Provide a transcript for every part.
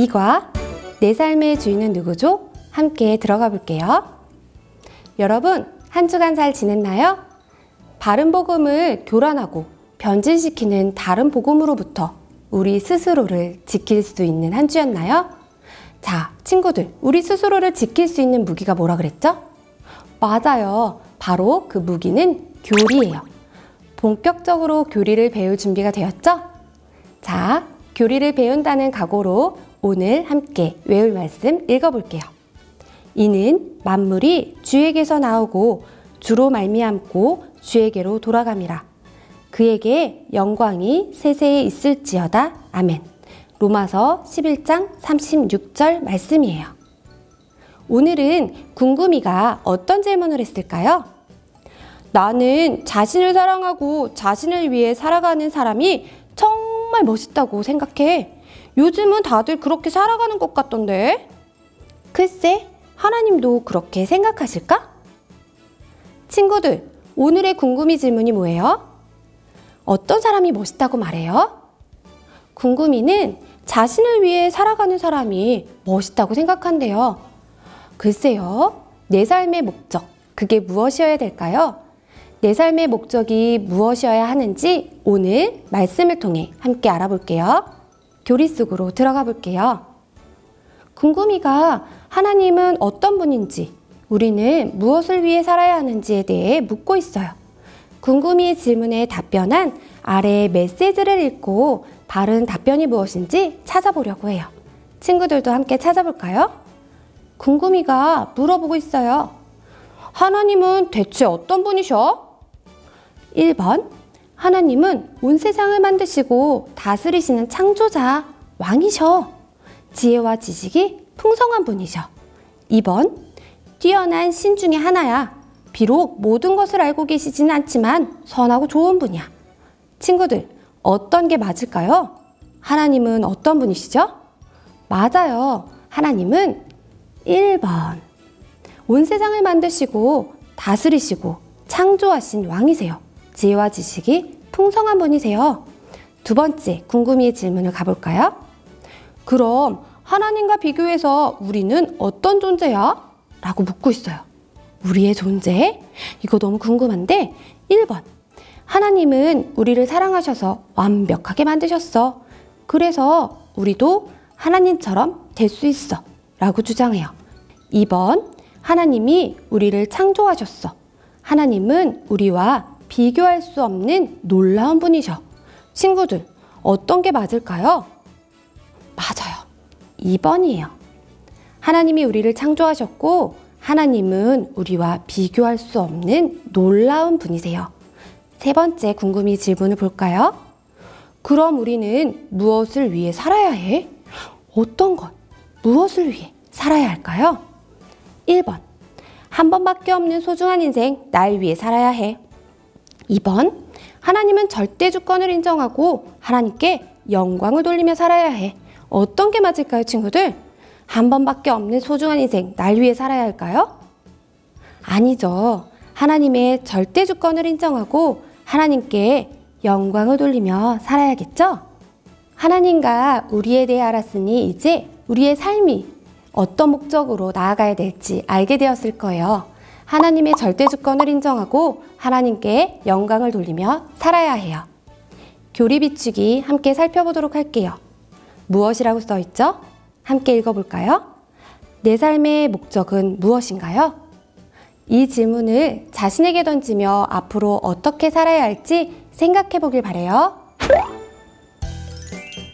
이과 내 삶의 주인은 누구죠? 함께 들어가 볼게요. 여러분, 한 주간 잘 지냈나요? 바른 복음을 교란하고 변질시키는 다른 복음으로부터 우리 스스로를 지킬 수 있는 한 주였나요? 자, 친구들, 우리 스스로를 지킬 수 있는 무기가 뭐라 그랬죠? 맞아요. 바로 그 무기는 교리예요. 본격적으로 교리를 배울 준비가 되었죠? 자, 교리를 배운다는 각오로 오늘 함께 외울 말씀 읽어볼게요. 이는 만물이 주에게서 나오고 주로 말미암고 주에게로 돌아감이라. 그에게 영광이 세세에 있을지어다. 아멘. 로마서 11장 36절 말씀이에요. 오늘은 궁금이가 어떤 질문을 했을까요? 나는 자신을 사랑하고 자신을 위해 살아가는 사람이 정말 멋있다고 생각해. 요즘은 다들 그렇게 살아가는 것 같던데. 글쎄, 하나님도 그렇게 생각하실까? 친구들, 오늘의 궁금이 질문이 뭐예요? 어떤 사람이 멋있다고 말해요? 궁금이는 자신을 위해 살아가는 사람이 멋있다고 생각한대요. 글쎄요, 내 삶의 목적, 그게 무엇이어야 될까요? 내 삶의 목적이 무엇이어야 하는지 오늘 말씀을 통해 함께 알아볼게요. 교리 속으로 들어가 볼게요. 궁금이가 하나님은 어떤 분인지, 우리는 무엇을 위해 살아야 하는지에 대해 묻고 있어요. 궁금이의 질문에 답변한 아래의 메시지를 읽고 바른 답변이 무엇인지 찾아보려고 해요. 친구들도 함께 찾아볼까요? 궁금이가 물어보고 있어요. 하나님은 대체 어떤 분이셔? 1번, 하나님은 온 세상을 만드시고 다스리시는 창조자, 왕이셔. 지혜와 지식이 풍성한 분이셔. 2번, 뛰어난 신 중에 하나야. 비록 모든 것을 알고 계시지는 않지만 선하고 좋은 분이야. 친구들, 어떤 게 맞을까요? 하나님은 어떤 분이시죠? 맞아요. 하나님은 1번. 온 세상을 만드시고 다스리시고 창조하신 왕이세요. 지혜와 지식이 풍성한 분이세요. 두 번째 궁금이의 질문을 가볼까요? 그럼 하나님과 비교해서 우리는 어떤 존재야? 라고 묻고 있어요. 우리의 존재? 이거 너무 궁금한데 1번, 하나님은 우리를 사랑하셔서 완벽하게 만드셨어. 그래서 우리도 하나님처럼 될 수 있어 라고 주장해요. 2번, 하나님이 우리를 창조하셨어. 하나님은 우리와 비교할 수 없는 놀라운 분이셔. 친구들, 어떤 게 맞을까요? 맞아요. 2번이에요. 하나님이 우리를 창조하셨고 하나님은 우리와 비교할 수 없는 놀라운 분이세요. 세 번째 궁금이 질문을 볼까요? 그럼 우리는 무엇을 위해 살아야 해? 어떤 것, 무엇을 위해 살아야 할까요? 1번, 한 번밖에 없는 소중한 인생, 날 위해 살아야 해. 2번, 하나님은 절대 주권을 인정하고 하나님께 영광을 돌리며 살아야 해. 어떤 게 맞을까요, 친구들? 한 번밖에 없는 소중한 인생, 날 위해 살아야 할까요? 아니죠. 하나님의 절대 주권을 인정하고 하나님께 영광을 돌리며 살아야겠죠? 하나님과 우리에 대해 알았으니 이제 우리의 삶이 어떤 목적으로 나아가야 될지 알게 되었을 거예요. 하나님의 절대 주권을 인정하고 하나님께 영광을 돌리며 살아야 해요. 교리 비추기 함께 살펴보도록 할게요. 무엇이라고 써 있죠? 함께 읽어볼까요? 내 삶의 목적은 무엇인가요? 이 질문을 자신에게 던지며 앞으로 어떻게 살아야 할지 생각해 보길 바래요.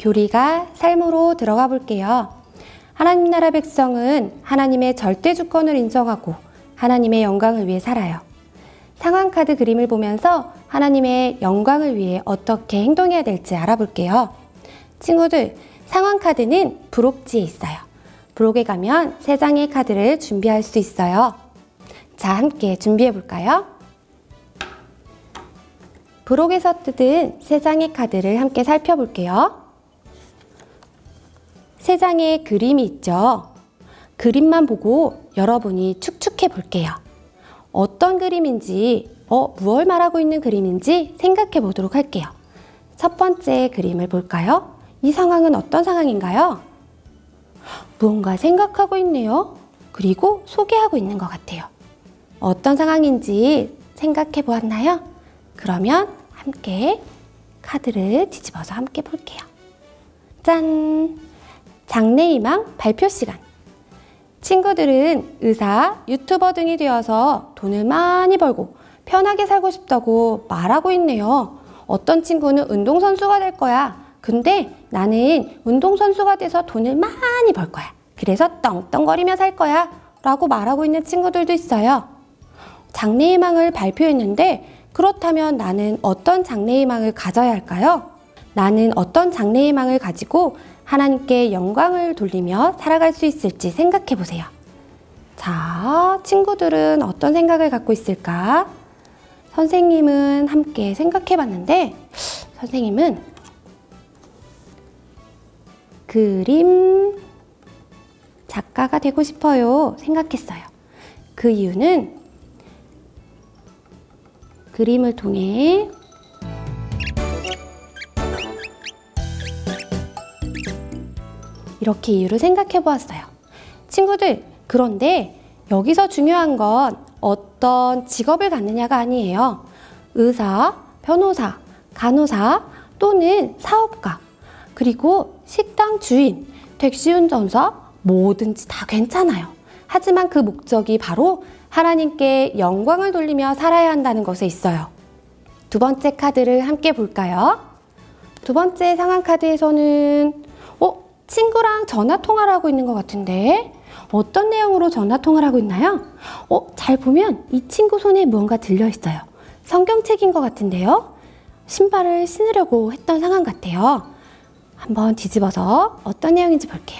교리가 삶으로 들어가 볼게요. 하나님 나라 백성은 하나님의 절대 주권을 인정하고 하나님의 영광을 위해 살아요. 상황 카드 그림을 보면서 하나님의 영광을 위해 어떻게 행동해야 될지 알아볼게요. 친구들, 상황 카드는 부록지에 있어요. 부록에 가면 3장의 카드를 준비할 수 있어요. 자, 함께 준비해 볼까요? 부록에서 뜯은 3장의 카드를 함께 살펴볼게요. 3장의 그림이 있죠. 그림만 보고 여러분이 축축해 볼게요. 어떤 그림인지, 무엇을 말하고 있는 그림인지 생각해 보도록 할게요. 첫 번째 그림을 볼까요? 이 상황은 어떤 상황인가요? 무언가 생각하고 있네요. 그리고 소개하고 있는 것 같아요. 어떤 상황인지 생각해 보았나요? 그러면 함께 카드를 뒤집어서 함께 볼게요. 짠! 장래희망 발표 시간. 친구들은 의사, 유튜버 등이 되어서 돈을 많이 벌고 편하게 살고 싶다고 말하고 있네요. 어떤 친구는 운동선수가 될 거야. 근데 나는 운동선수가 돼서 돈을 많이 벌 거야. 그래서 떵떵거리며 살 거야. 라고 말하고 있는 친구들도 있어요. 장래희망을 발표했는데 그렇다면 나는 어떤 장래희망을 가져야 할까요? 나는 어떤 장래희망을 가지고 하나님께 영광을 돌리며 살아갈 수 있을지 생각해 보세요. 자, 친구들은 어떤 생각을 갖고 있을까? 선생님은 함께 생각해 봤는데 선생님은 그림 작가가 되고 싶어요 생각했어요. 그 이유는 그림을 통해 이렇게 이유를 생각해 보았어요. 친구들, 그런데 여기서 중요한 건 어떤 직업을 갖느냐가 아니에요. 의사, 변호사, 간호사 또는 사업가, 그리고 식당 주인, 택시 운전사 뭐든지 다 괜찮아요. 하지만 그 목적이 바로 하나님께 영광을 돌리며 살아야 한다는 것에 있어요. 두 번째 카드를 함께 볼까요? 두 번째 상황 카드에서는 친구랑 전화통화를 하고 있는 것 같은데 어떤 내용으로 전화통화를 하고 있나요? 잘 보면 이 친구 손에 무언가 들려있어요. 성경책인 것 같은데요. 신발을 신으려고 했던 상황 같아요. 한번 뒤집어서 어떤 내용인지 볼게요.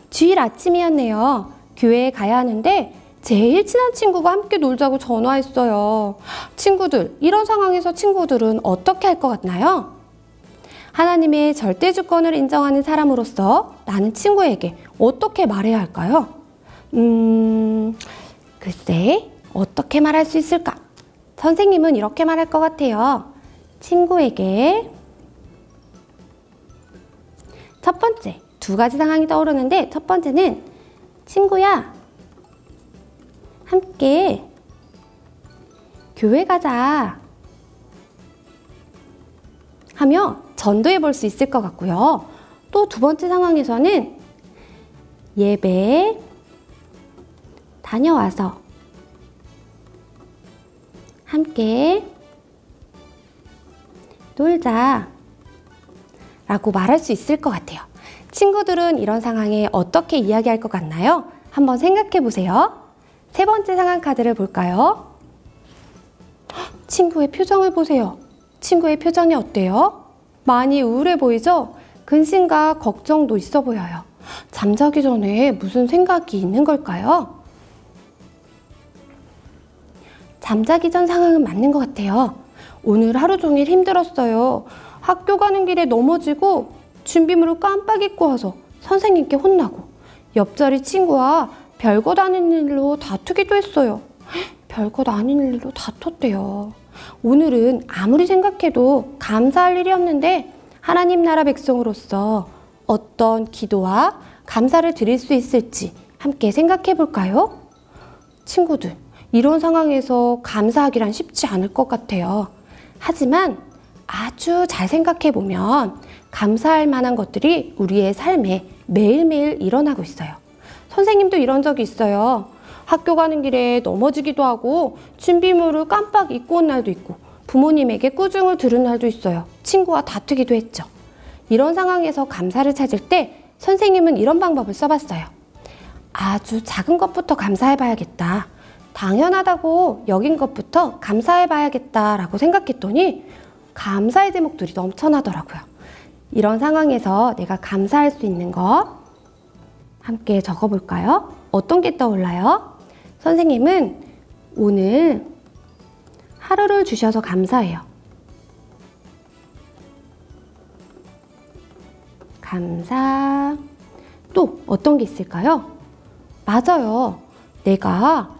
주일 아침이었네요. 교회에 가야 하는데 제일 친한 친구가 함께 놀자고 전화했어요. 친구들, 이런 상황에서 친구들은 어떻게 할 것 같나요? 하나님의 절대 주권을 인정하는 사람으로서 나는 친구에게 어떻게 말해야 할까요? 글쎄, 어떻게 말할 수 있을까? 선생님은 이렇게 말할 것 같아요. 친구에게 첫 번째, 두 가지 상황이 떠오르는데 첫 번째는 친구야, 함께 교회 가자 하며 전도해 볼 수 있을 것 같고요. 또 두 번째 상황에서는 예배 다녀와서 함께 놀자 라고 말할 수 있을 것 같아요. 친구들은 이런 상황에 어떻게 이야기할 것 같나요? 한번 생각해 보세요. 세 번째 상황 카드를 볼까요? 친구의 표정을 보세요. 친구의 표정이 어때요? 많이 우울해 보이죠? 근심과 걱정도 있어 보여요. 잠자기 전에 무슨 생각이 있는 걸까요? 잠자기 전 상황은 맞는 것 같아요. 오늘 하루 종일 힘들었어요. 학교 가는 길에 넘어지고 준비물을 깜빡 잊고 와서 선생님께 혼나고 옆자리 친구와 별것 아닌 일로 다투기도 했어요. 별것 아닌 일로 다퉜대요. 오늘은 아무리 생각해도 감사할 일이 없는데 하나님 나라 백성으로서 어떤 기도와 감사를 드릴 수 있을지 함께 생각해 볼까요? 친구들, 이런 상황에서 감사하기란 쉽지 않을 것 같아요. 하지만 아주 잘 생각해 보면 감사할 만한 것들이 우리의 삶에 매일매일 일어나고 있어요. 선생님도 이런 적이 있어요. 학교 가는 길에 넘어지기도 하고 준비물을 깜빡 잊고 온 날도 있고 부모님에게 꾸중을 들은 날도 있어요. 친구와 다투기도 했죠. 이런 상황에서 감사를 찾을 때 선생님은 이런 방법을 써봤어요. 아주 작은 것부터 감사해봐야겠다. 당연하다고 여긴 것부터 감사해봐야겠다 라고 생각했더니 감사의 제목들이 넘쳐나더라고요. 이런 상황에서 내가 감사할 수 있는 것 함께 적어볼까요? 어떤 게 떠올라요? 선생님은 오늘 하루를 주셔서 감사해요. 감사. 또 어떤 게 있을까요? 맞아요. 내가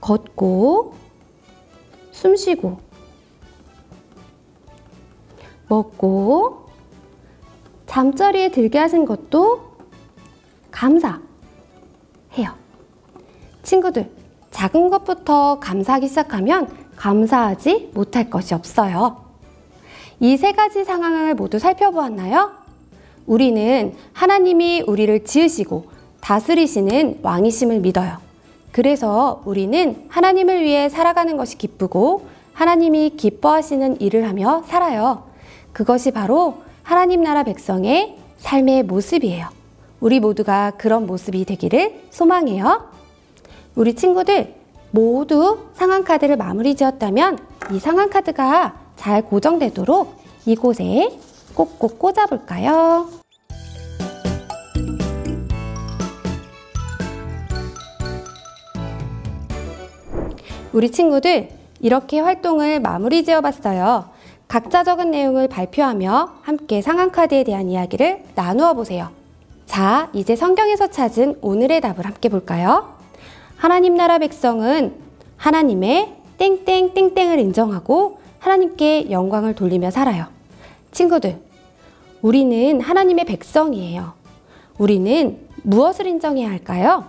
걷고 숨쉬고 먹고 잠자리에 들게 하신 것도 감사해요. 친구들, 작은 것부터 감사하기 시작하면 감사하지 못할 것이 없어요. 이 세 가지 상황을 모두 살펴보았나요? 우리는 하나님이 우리를 지으시고 다스리시는 왕이심을 믿어요. 그래서 우리는 하나님을 위해 살아가는 것이 기쁘고 하나님이 기뻐하시는 일을 하며 살아요. 그것이 바로 하나님 나라 백성의 삶의 모습이에요. 우리 모두가 그런 모습이 되기를 소망해요. 우리 친구들 모두 상황카드를 마무리 지었다면 이 상황카드가 잘 고정되도록 이곳에 꼭꼭 꽂아볼까요? 우리 친구들 이렇게 활동을 마무리 지어봤어요. 각자 적은 내용을 발표하며 함께 상황카드에 대한 이야기를 나누어 보세요. 자, 이제 성경에서 찾은 오늘의 답을 함께 볼까요? 하나님 나라 백성은 하나님의 땡땡땡땡을 인정하고 하나님께 영광을 돌리며 살아요. 친구들, 우리는 하나님의 백성이에요. 우리는 무엇을 인정해야 할까요?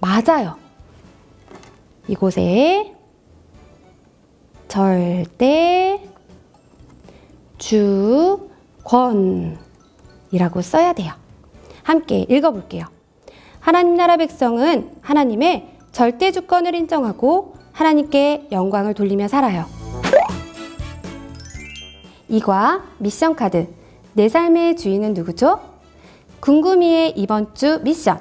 맞아요. 이곳에 절대 주권이라고 써야 돼요. 함께 읽어볼게요. 하나님 나라 백성은 하나님의 절대 주권을 인정하고 하나님께 영광을 돌리며 살아요. 이과 미션 카드. 내 삶의 주인은 누구죠? 궁금이의 이번 주 미션.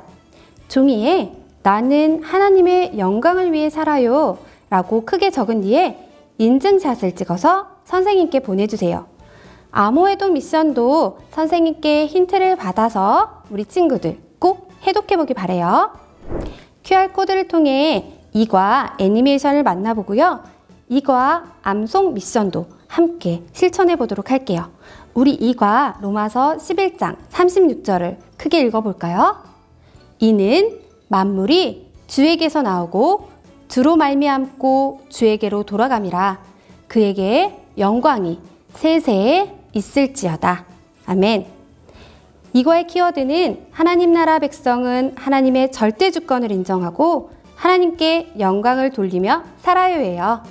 종이에 나는 하나님의 영광을 위해 살아요 라고 크게 적은 뒤에 인증샷을 찍어서 선생님께 보내주세요. 암호해독 미션도 선생님께 힌트를 받아서 우리 친구들 꼭 해독해보기 바래요. QR코드를 통해 이과 애니메이션을 만나보고요. 이과 암송 미션도 함께 실천해보도록 할게요. 우리 이과 로마서 11장 36절을 크게 읽어볼까요? 이는 만물이 주에게서 나오고 주로 말미암고 주에게로 돌아감이라. 그에게 영광이 세세에 있을지어다. 아멘. 이과의 키워드는 하나님 나라 백성은 하나님의 절대 주권을 인정하고 하나님께 영광을 돌리며 살아요예요.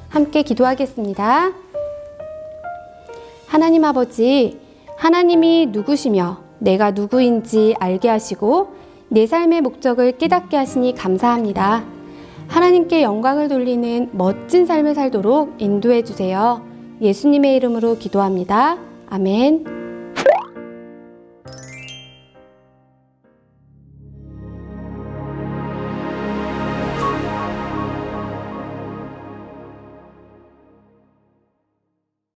함께 기도하겠습니다. 하나님 아버지, 하나님이 누구시며 내가 누구인지 알게 하시고 내 삶의 목적을 깨닫게 하시니 감사합니다. 하나님께 영광을 돌리는 멋진 삶을 살도록 인도해 주세요. 예수님의 이름으로 기도합니다. 아멘.